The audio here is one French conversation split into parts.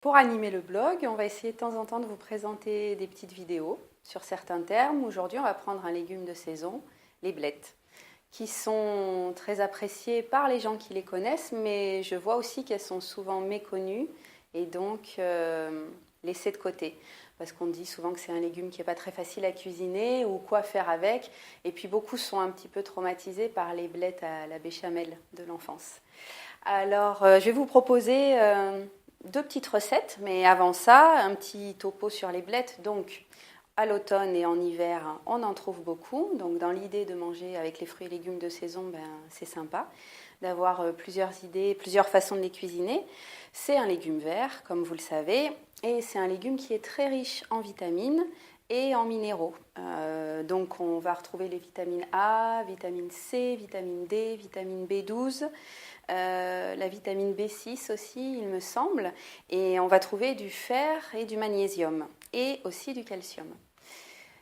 Pour animer le blog, on va essayer de temps en temps de vous présenter des petites vidéos sur certains termes. Aujourd'hui, on va prendre un légume de saison, les blettes, qui sont très appréciées par les gens qui les connaissent, mais je vois aussi qu'elles sont souvent méconnues et donc laissées de côté. Parce qu'on dit souvent que c'est un légume qui n'est pas très facile à cuisiner ou quoi faire avec. Et puis beaucoup sont un petit peu traumatisés par les blettes à la béchamel de l'enfance. Alors, je vais vous proposer deux petites recettes, mais avant ça, un petit topo sur les blettes. Donc, à l'automne et en hiver, on en trouve beaucoup. Donc, dans l'idée de manger avec les fruits et légumes de saison, c'est sympa d'avoir plusieurs idées, plusieurs façons de les cuisiner. C'est un légume vert, comme vous le savez, et c'est un légume qui est très riche en vitamines et en minéraux. Donc, on va retrouver les vitamines A, vitamine C, vitamine D, vitamine B12, la vitamine B6 aussi, il me semble. Et on va trouver du fer et du magnésium, et aussi du calcium.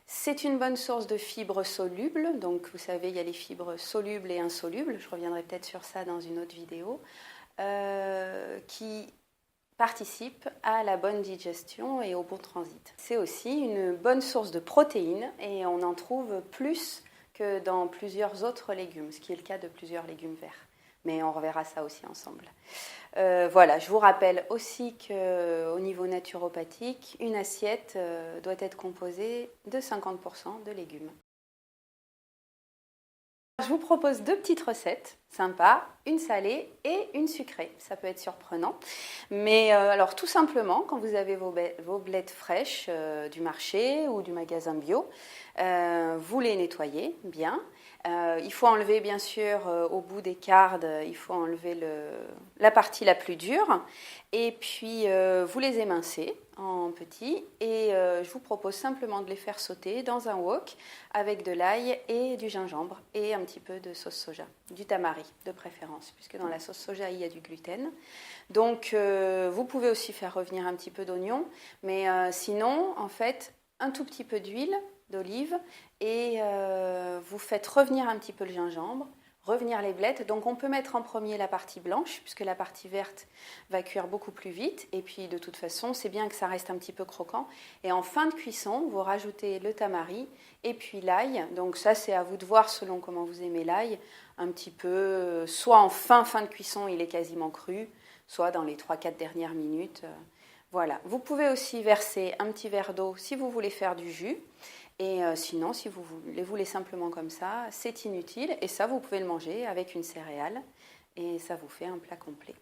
C'est une bonne source de fibres solubles. Donc, vous savez, il y a les fibres solubles et insolubles. Je reviendrai peut-être sur ça dans une autre vidéo. Qui participent à la bonne digestion et au bon transit. C'est aussi une bonne source de protéines et on en trouve plus que dans plusieurs autres légumes, ce qui est le cas de plusieurs légumes verts. Mais on reverra ça aussi ensemble. Voilà, je vous rappelle aussi qu'au niveau naturopathique, une assiette doit être composée de 50% de légumes. Je vous propose deux petites recettes sympas, une salée et une sucrée. Ça peut être surprenant. Mais alors tout simplement, quand vous avez vos blettes fraîches du marché ou du magasin bio, vous les nettoyez bien. Il faut enlever bien sûr au bout des cardes, il faut enlever la partie la plus dure. Et puis vous les émincez en petits et je vous propose simplement de les faire sauter dans un wok avec de l'ail et du gingembre et un petit peu de sauce soja, du tamari de préférence, puisque dans la sauce soja il y a du gluten. Donc vous pouvez aussi faire revenir un petit peu d'oignon, mais sinon en fait un tout petit peu d'huile d'olive et vous faites revenir un petit peu le gingembre, revenir les blettes. Donc on peut mettre en premier la partie blanche puisque la partie verte va cuire beaucoup plus vite et puis de toute façon c'est bien que ça reste un petit peu croquant. Et en fin de cuisson vous rajoutez le tamari et puis l'ail. Donc ça c'est à vous de voir selon comment vous aimez l'ail, un petit peu soit en fin de cuisson il est quasiment cru, soit dans les 3-4 dernières minutes. Voilà. Vous pouvez aussi verser un petit verre d'eau si vous voulez faire du jus. Et sinon, si vous les voulez simplement comme ça, c'est inutile. Et ça, vous pouvez le manger avec une céréale. Et ça vous fait un plat complet.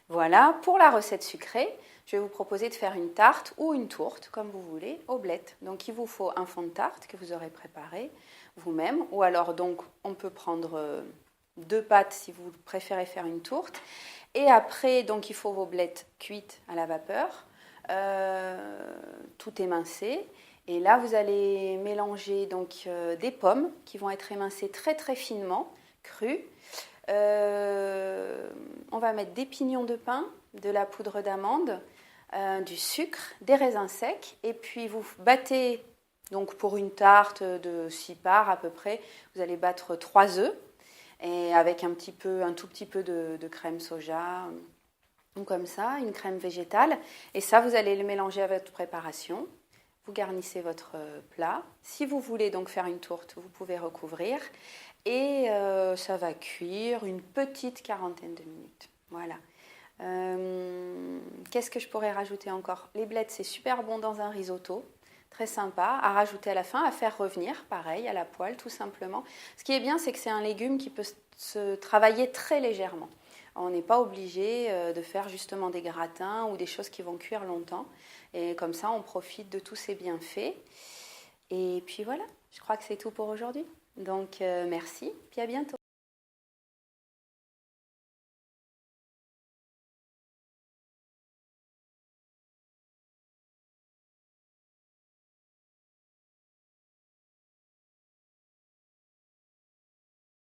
Voilà, pour la recette sucrée, je vais vous proposer de faire une tarte ou une tourte, comme vous voulez, aux blettes. Donc, il vous faut un fond de tarte que vous aurez préparé vous-même. Ou alors, donc, on peut prendre 2 pâtes si vous préférez faire une tourte. Et après, donc, il faut vos blettes cuites à la vapeur, tout émincé. Et là, vous allez mélanger donc, des pommes qui vont être émincées très très finement, crues. On va mettre des pignons de pain, de la poudre d'amande, du sucre, des raisins secs. Et puis vous battez, donc pour une tarte de 6 parts à peu près, vous allez battre 3 œufs. Et avec un tout petit peu de crème soja, ou comme ça, une crème végétale. Et ça, vous allez le mélanger à votre préparation. Vous garnissez votre plat. Si vous voulez donc faire une tourte, vous pouvez recouvrir. Et ça va cuire une petite 40aine de minutes. Voilà. Qu'est-ce que je pourrais rajouter encore? Les blettes, c'est super bon dans un risotto. Très sympa, à rajouter à la fin, à faire revenir, pareil, à la poêle, tout simplement. Ce qui est bien, c'est que c'est un légume qui peut se travailler très légèrement. On n'est pas obligé de faire justement des gratins ou des choses qui vont cuire longtemps. Et comme ça, on profite de tous ces bienfaits. Et puis voilà, je crois que c'est tout pour aujourd'hui. Donc merci, puis à bientôt.